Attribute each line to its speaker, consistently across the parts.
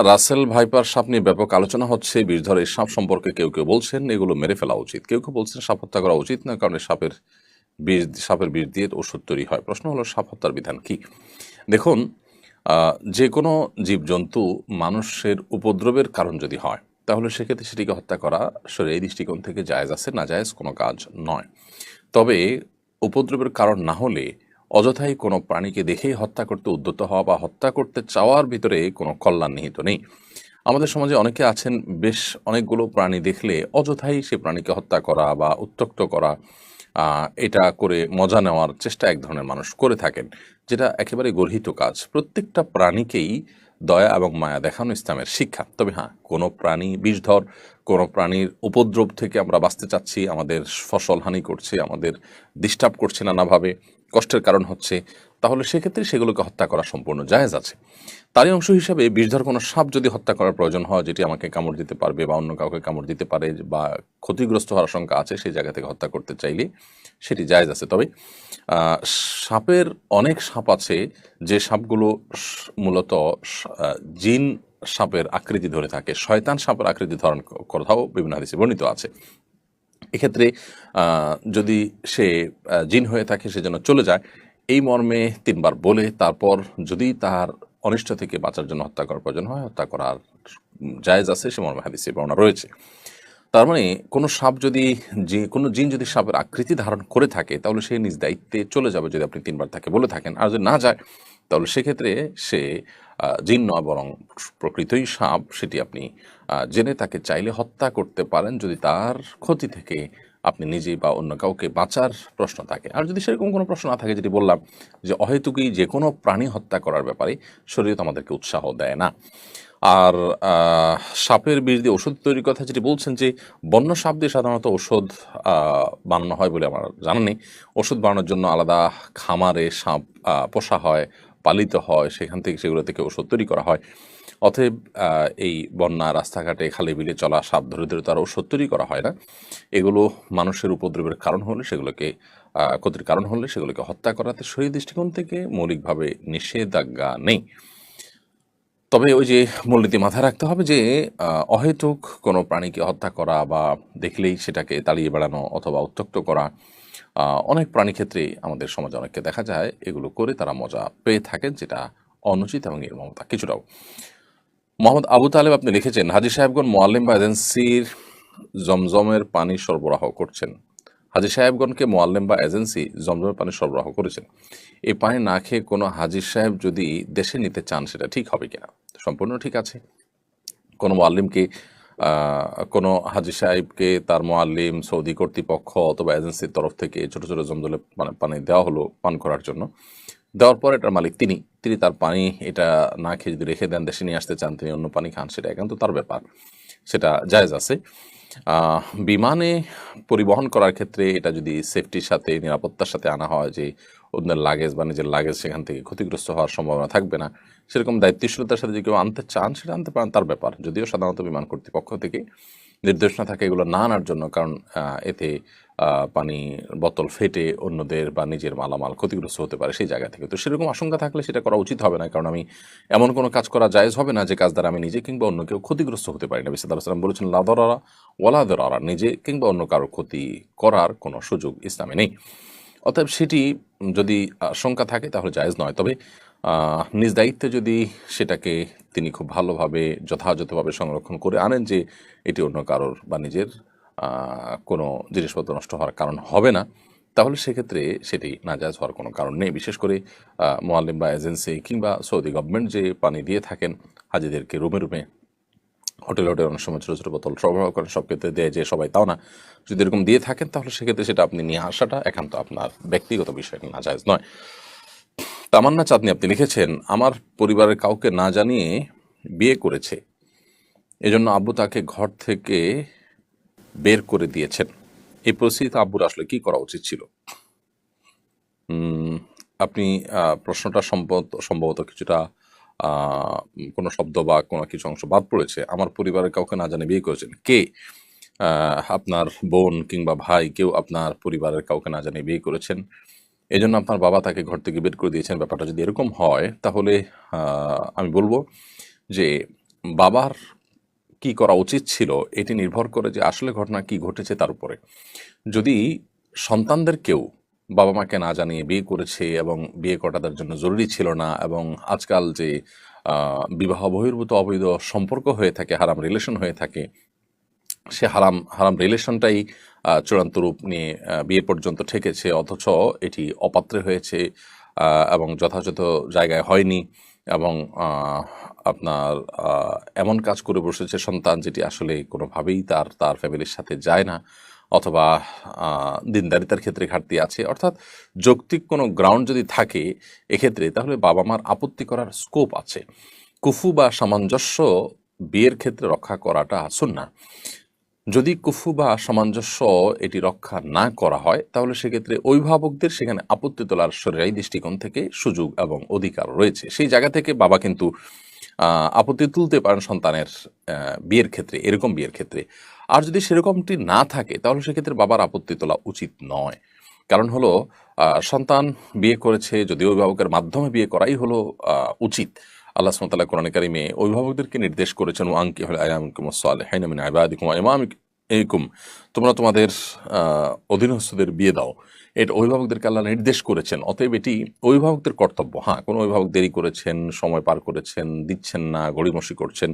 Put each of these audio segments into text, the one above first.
Speaker 1: Russell viper সাপ নিয়ে ব্যাপক আলোচনা হচ্ছে। বিষধর এই সাপ সম্পর্কে কেউ কেউ বলছেন এগুলো মেরে ফেলা উচিত, কেউ কেউ বলছেন সাপ হত্যা করা উচিত না, কারণ সাপের বিষ দিয়ে ওষুধ তৈরি হয়। প্রশ্ন হলো সাপ হত্যার বিধান কি? দেখুন, যে কোনো জীবজন্তু মানুষের উপদ্রবের কারণ যদি হয়, তাহলে সেক্ষেত্রে সেটিকে হত্যা করা এই দৃষ্টিকোণ থেকে জায়েজ আছে, না জায়েজ কোনো কাজ নয়। তবে উপদ্রবের কারণ না হলে অযথাই কোনো প্রাণীকে দেখেই হত্যা করতে উদ্যত হওয়া বা হত্যা করতে চাওয়ার ভিতরে কোনো কল্যাণ নিহিত নেই। আমাদের সমাজে অনেকে আছেন, বেশ অনেকগুলো প্রাণী দেখলে অযথাই সে প্রাণীকে হত্যা করা বা উত্ত্যক্ত করা, এটা করে মজা নেওয়ার চেষ্টা এক ধরনের মানুষ করে থাকেন, যেটা একেবারে গর্হিত কাজ। প্রত্যেকটা প্রাণীকেই দয়া এবং মায়া দেখানো ইসলামের শিক্ষা। তবে হ্যাঁ, কোনো প্রাণী বিষধর, কোনো প্রাণীর উপদ্রব থেকে আমরা বাঁচতে চাচ্ছি, আমাদের ফসল হানি করছে, আমাদের ডিস্টার্ব করছে নানাভাবে, কষ্টের কারণ হচ্ছে, তাহলে সেক্ষেত্রে সেগুলোকে হত্যা করা সম্পূর্ণ জায়েজ আছে। তারই অংশ হিসাবে বিষধর কোনো সাপ যদি হত্যা করার প্রয়োজন হয়, যেটি আমাকে কামড় দিতে পারবে বা অন্য কাউকে কামড় দিতে পারে বা ক্ষতিগ্রস্ত হওয়ার আশঙ্কা আছে, সেই জায়গা থেকে হত্যা করতে চাইলে সেটি জায়েজ আছে। তবে সাপের অনেক সাপ আছে যে সাপগুলো মূলত জিন সাপের আকৃতি ধরে থাকে, শয়তান সাপের আকৃতি ধারণ কথাও বিভিন্ন হাদিসে বর্ণিত আছে। এক্ষেত্রে যদি সে জিন হয়ে থাকে সেজন্য চলে যায়, এই মর্মে ৩ বার বলে তারপর যদি তার অনিষ্ট থেকে বাঁচার জন্য হত্যা করার প্রয়োজন হয়, হত্যা করার জায়েজ আছে, সে মর্মে হাদিসে বর্ণনা রয়েছে। তার মানে কোনো সাপ যদি, যে কোনো জিন যদি সাপের আকৃতি ধারণ করে থাকে, তাহলে সে নিজ দায়িত্বে চলে যাবে যদি আপনি ৩ বার তাকে বলে থাকেন। আর যদি না যায়, তাহলে সেক্ষেত্রে সে জিন নয় বরং প্রকৃতই সাপ, সেটি আপনি জেনে তাকে চাইলে হত্যা করতে পারেন, যদি তার ক্ষতি থেকে আপনি নিজে বা অন্য কাউকে বাঁচার প্রশ্ন থাকে। আর যদি সেরকম কোনো প্রশ্ন না থাকে, যেটি বললাম যে অহেতুকই যে কোনো প্রাণী হত্যা করার ব্যাপারে শরীয়ত আমাদেরকে উৎসাহ দেয় না। আর সাপের বিষ দিয়ে ওষুধ তৈরির কথা যেটি বলছেন, যে বন্য সাপ দিয়ে সাধারণত ওষুধ বানানো হয় বলে আমার জানা নেই। ওষুধ বানানোর জন্য আলাদা খামারে সাপ পোষা হয়, পালিত হয়, সেখান থেকে সেগুলো থেকে ওষুধ তৈরি করা হয়। অতএব এই বন্যা, রাস্তাঘাটে, খালে বিলে চলা সাপ ধরে ধরে তার ওষুধ তৈরি করা হয় না। এগুলো মানুষের উপদ্রবের কারণ হলে সেগুলোকে, ক্ষতির কারণ হলে সেগুলোকে হত্যা করাতে শরীর দৃষ্টিকোণ থেকে মৌলিকভাবে নিষেধাজ্ঞা নেই। তবে ওই যে মূলনীতি মাথায় রাখতে হবে যে অহেতুক কোনো প্রাণীকে হত্যা করা বা দেখলেই সেটাকে তাড়িয়ে বেড়ানো অথবা উত্ত্যক্ত করা, অনেক প্রাণী ক্ষেত্রে আমাদের সমাজে অনেককে দেখা যায় এগুলো করে তারা মজা পেয়ে থাকেন, যেটা অনুচিত এবং নির্মমতা কিছুটাও। মোহাম্মদ আবু তালেব আপনি লিখেছেন, হাজী সাহেবগণ মোয়াল্লিম বা এজেন্সির জমজমের পানি সরবরাহ করছেন। হাজী সাহেবগণকে মোয়াল্লিম বা এজেন্সি জমজমের পানি সরবরাহ করেছেন। এই পানি না খেয়ে কোনো হাজী সাহেব যদি দেশে নিতে চান, সেটা ঠিক হবে কিনা? সম্পূর্ণ ঠিক আছে। কোনো মোয়াল্লিমকে, কোনো হাজী সাহেবকে তার মোয়াল্লিম, সৌদি কর্তৃপক্ষ অথবা এজেন্সির তরফ থেকে ছোট ছোট জমজলে পানি দেওয়া হলো পান করার জন্য। দেওয়ার পর এটার মালিক তিনি, তার পানি এটা না খেয়ে যদি রেখে দেন, দেশে নিয়ে আসতে চান, তিনি অন্য পানি খান, সেটা একান্ত তার ব্যাপার, সেটা জায়েজ আছে। বিমানে পরিবহন করার ক্ষেত্রে এটা যদি সেফটির সাথে, নিরাপত্তার সাথে আনা হয়, যে অন্যের লাগেজ বা নিজের লাগেজ সেখান থেকে ক্ষতিগ্রস্ত হওয়ার সম্ভাবনা থাকবে না, সেরকম দায়িত্বশীলতার সাথে যদি কেউ আনতে চান, সেটা আনতে পারেন, তার ব্যাপার। যদিও সাধারণত বিমান কর্তৃপক্ষ থেকে নির্দেশনা থাকে এগুলো না আনার জন্য, কারণ এতে পানি বোতল ফেটে অন্যদের বা নিজের মালামাল ক্ষতিগ্রস্ত হতে পারে সেই জায়গা থেকে। তো সেরকম আশঙ্কা থাকলে সেটা করা উচিত হবে না, কারণ আমি এমন কোনো কাজ করা জায়েজ হবে না যে কাজ দ্বারা আমি নিজে কিংবা অন্য কেউ ক্ষতিগ্রস্ত হতে পারি না। বিসমিল্লাহির রহমানির রহিম বলেছেন, লা দারারা ওয়ালা দিরারা, নিজে কিংবা অন্য কারো ক্ষতি করার কোনো সুযোগ ইসলামে নেই। অতএব সেটি যদি আশঙ্কা থাকে তাহলে জায়েজ নয়। তবে নিজ দায়িত্বে যদি সেটাকে তিনি খুব ভালোভাবে যথাযথভাবে সংরক্ষণ করে আনেন, যে এটি অন্য কারোর বা নিজের কোনো জিনিসপত্র নষ্ট হওয়ার কারণ হবে না, তাহলে সেক্ষেত্রে সেটি নাজায়েজ হওয়ার কোনো কারণ নেই। বিশেষ করে মোয়াল্লিম বা এজেন্সি কিংবা সৌদি গভর্নমেন্ট যে পানি দিয়ে থাকেন হাজিদেরকে রুমে রুমে, হোটেলে অনেক সময় ছোটো ছোটো বোতল সরবরাহ করেন, সব ক্ষেত্রে দেয় যে সবাই তাও না। যদি এরকম দিয়ে থাকেন, তাহলে সেক্ষেত্রে সেটা আপনি নিয়ে আসাটা একান্ত আপনার ব্যক্তিগত বিষয়, নাজায়েজ নয়। তামান্না চাঁদনি আপনি লিখেছেন, আমার পরিবারের কাউকে না জানিয়ে বিয়ে করেছে, এজন্য আব্বু তাকে ঘর থেকে বের করে দিয়েছেন। এই পরিস্থিতিতে আব্বুর আসলে কি করা উচিত ছিল? আপনি প্রশ্নটা সম্ভবত কিছুটা কোনো শব্দ বা কোনো কিছু অংশ বাদ পড়েছে। আমার পরিবারের কাউকে না জানিয়ে বিয়ে করেছেন। কে? আপনার বোন কিংবা ভাই, কেউ আপনার পরিবারের কাউকে না জানিয়ে বিয়ে করেছেন, এজন্য আপনার বাবা তাকে ঘর থেকে বের করে দিয়েছেন। ব্যাপারটা যদি এরকম হয়, তাহলে আমি বলব যে বাবার কি করা উচিত ছিল এটি নির্ভর করে যে আসলে ঘটনা কি ঘটেছে তার উপরে। যদি সন্তানদের কেউ বাবা মাকে না জানিয়ে বিয়ে করেছে এবং বিয়ে করা তাদের জন্য জরুরি ছিল না, এবং আজকাল যে বিবাহ বহির্ভূত অবৈধ সম্পর্ক হয়ে থাকে, হারাম রিলেশন হয়ে থাকে, সে হারাম হারাম রিলেশনটাই চূড়ান্ত রূপ নিয়ে বিয়ে পর্যন্ত ঠেকেছে, অথচ এটি অপাত্রে হয়েছে এবং যথাযথ জায়গায় হয়নি, এবং আপনার এমন কাজ করে বসেছে সন্তান যেটি আসলে কোনোভাবেই তার তার ফ্যামিলির সাথে যায় না, অথবা দিনদারিতার ক্ষেত্রে ঘাটতি আছে, অর্থাৎ যৌক্তিক কোনো গ্রাউন্ড যদি থাকে এক্ষেত্রে, তাহলে বাবা মার আপত্তি করার স্কোপ আছে। কুফু বা সামঞ্জস্য বিয়ের ক্ষেত্রে রক্ষা করাটা সুন্নাহ। যদি কুফু বা সামঞ্জস্য এটি রক্ষা না করা হয়, তাহলে সেক্ষেত্রে অভিভাবকদের সেখানে আপত্তি তোলার শরীয়ী দৃষ্টিকোণ থেকে সুযোগ এবং অধিকার রয়েছে। সেই জায়গা থেকে বাবা কিন্তু আপত্তি তুলতে পারেন সন্তানের বিয়ের ক্ষেত্রে, এরকম বিয়ের ক্ষেত্রে। আর যদি সেরকমটি না থাকে, তাহলে সেক্ষেত্রে বাবার আপত্তি তোলা উচিত নয়। কারণ হলো সন্তান বিয়ে করেছে, যদি অভিভাবকের মাধ্যমে বিয়ে করাই হলো উচিত। আল্লাহ সুবহানাহু ওয়া তাআলা কোরআনে কারিমে অভিভাবকদেরকে নির্দেশ করেছেন, ওয়ানকিহুল আয়ামাকুমুস সালিহিনা মিন ইবাদিকুম ওয়া ইমামিকুম, তোমরা তোমাদের অধীনস্থদের বিয়ে দাও। এটা অভিভাবকদেরকে আল্লাহ নির্দেশ করেছেন। অতএব এটি অভিভাবকদের কর্তব্য। হ্যাঁ, কোনো অভিভাবক দেরি করেছেন, সময় পার করেছেন, দিচ্ছেন না, গড়িমসি করছেন,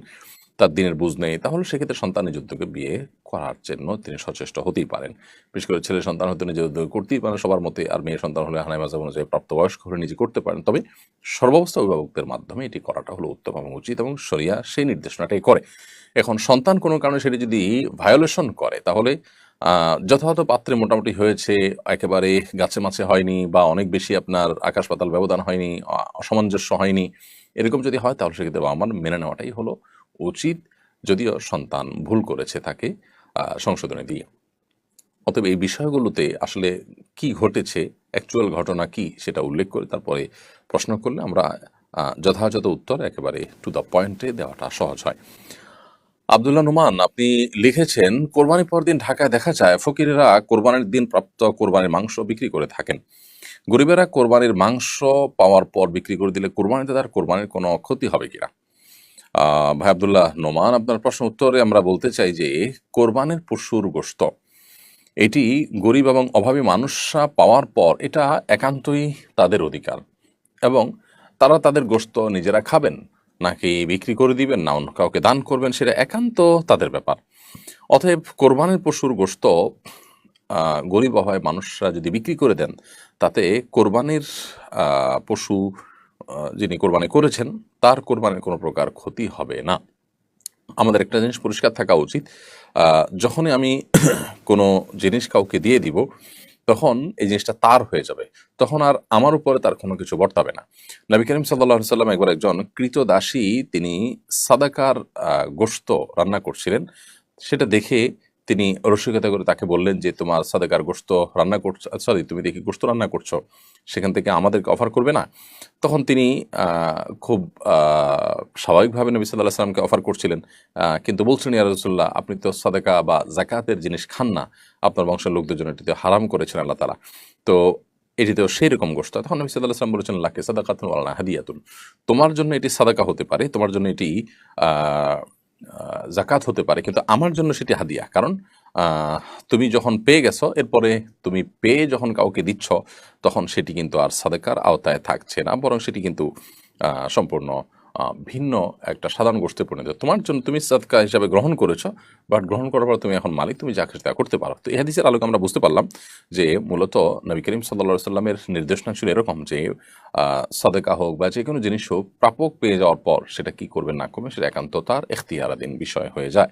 Speaker 1: তার দিনের বুঝ নেই, তাহলে সেক্ষেত্রে সন্তান নিজ উদ্যোগে বিয়ে করার জন্য তিনি সচেষ্ট হতেই পারেন। বিশেষ করে ছেলে সন্তান হতে নিজের উদ্যোগে করতেই পারেন সবার মতে, আর মেয়ে সন্তান হলে হানাফি মাযহাব অনুযায়ী প্রাপ্তবয়স্ক হলে নিজে করতে পারেন। তবে সর্বাবস্থা অভিভাবকদের মাধ্যমে এটি করাটা হলো উত্তম এবং উচিত, এবং শরিয়া সেই নির্দেশনাটাই করে। এখন সন্তান কোনো কারণে সেটি যদি ভায়োলেশন করে, তাহলে যথাযথ পাত্রে মোটামুটি হয়েছে, একেবারে গাছে মাছে হয়নি, বা অনেক বেশি আপনার আকাশ পাতাল ব্যবধান হয়নি, অসামঞ্জস্য হয়নি, এরকম যদি হয়, তাহলে সেক্ষেত্রে আমার মেনে নেওয়াটাই হলো উচিত, যদিও সন্তান ভুল করেছে তাকে সংশোধনী দিয়ে। অতএব এই বিষয়গুলোতে আসলে কি ঘটেছে, অ্যাকচুয়াল ঘটনা কি, সেটা উল্লেখ করে তারপরে প্রশ্ন করলে আমরা যথাযথ উত্তর একেবারে টু দ্য পয়েন্টে দেওয়াটা সহজ হয়। আব্দুল্লাহ নোমান, আপনি লিখেছেন, কোরবানির পর দিন ঢাকায় দেখা যায় ফকিরেরা কোরবানির দিন প্রাপ্ত কোরবানির মাংস বিক্রি করে থাকেন। গরিবেরা কোরবানির মাংস পাওয়ার পর বিক্রি করে দিলে কোরবানিতে তার কোরবানির কোনো ক্ষতি হবে কিনা? ভাই আব্দুল্লাহ নোমান, আপনার প্রশ্ন উত্তরে আমরা বলতে চাই যে কোরবানির পশুর গোশত এটি গরিব এবং অভাবী মানুষরা পাওয়ার পর এটা একান্তই তাদের অধিকার, এবং তারা তাদের গোশত নিজেরা খাবেন, নাকি বিক্রি করে দিবেন, না অন্য কাউকে দান করবেন, সেটা একান্ত তাদের ব্যাপার। অতএব কোরবানির পশুর গোশত গরিব অভাবী মানুষরা যদি বিক্রি করে দেন, তাতে কোরবানির পশু যিনি কোরবানি করেছেন তার কোরবানির কোনো প্রকার ক্ষতি হবে না। আমাদের একটা জিনিস পরিষ্কার থাকা উচিত, যখনই আমি কোনো জিনিস কাউকে দিয়ে দিব, তখন এই জিনিসটা তার হয়ে যাবে, তখন আর আমার উপরে তার কোনো কিছু বর্তাবে না। নবী করিম সাল্লাল্লাহু আলাইহি সাল্লাম একবার একজন কৃতদাসী তিনি সাদাকার গোশত রান্না করছিলেন, সেটা দেখে তিনি রসিকতা করে তাকে বললেন যে, তোমার সাদাকার গোশত রান্না করছো, সরি তুমি দেখি গোশত রান্না করছো, সেখান থেকে আমাদেরকে অফার করবে না? তখন তিনি খুব স্বাভাবিকভাবে নবী সাল্লাল্লাহু আলাইহি সাল্লামকে অফার করছিলেন, কিন্তু বলছেন, ইয়া রাসূলুল্লাহ, আপনি তো সাদাকা বা যাকাতের জিনিস খান না, আপনার বংশের লোকদের জন্য এটিতে হারাম করেছেন আল্লাহ তাআলা, তো এটিতেও সেই রকম গোশত। তখন নবী সাল্লাল্লাহু আলাইহি সাল্লাম বলেছেন, লাকি সাদাকাতুন ওয়া লানা হাদিয়াতুন, তোমার জন্য এটি সাদাকা হতে পারে, তোমার জন্য এটি জাকাত হতে পারে, কিন্তু আমার জন্য সেটি হাদিয়া। কারণ তুমি যখন পেয়ে গেছো, এরপরে তুমি পেয়ে যখন কাউকে দিচ্ছ, তখন সেটি কিন্তু আর সাদাকার আওতায় থাকছে না, বরং সেটি কিন্তু সম্পূর্ণ ভিন্ন একটা সাধারণ গোষ্ঠী পরিণত। তোমার জন্য তুমি সাদকা হিসাবে গ্রহণ করেছো, বাট গ্রহণ করার পর তুমি এখন মালিক, তুমি যা খুশি তা করতে পারো। তো এই হাদিসের আলোকে আমরা বুঝতে পারলাম যে মূলত নবী করিম সাল্লাল্লাহু আলাইহি সাল্লামের নির্দেশনা ছিল এরকম যে সাদাকা হোক বা যে কোনো জিনিস হোক, প্রাপক পেয়ে যাওয়ার পর সেটা কি করবেন না করবেন সেটা একান্ত তার এখতিয়ারাধীন বিষয় হয়ে যায়।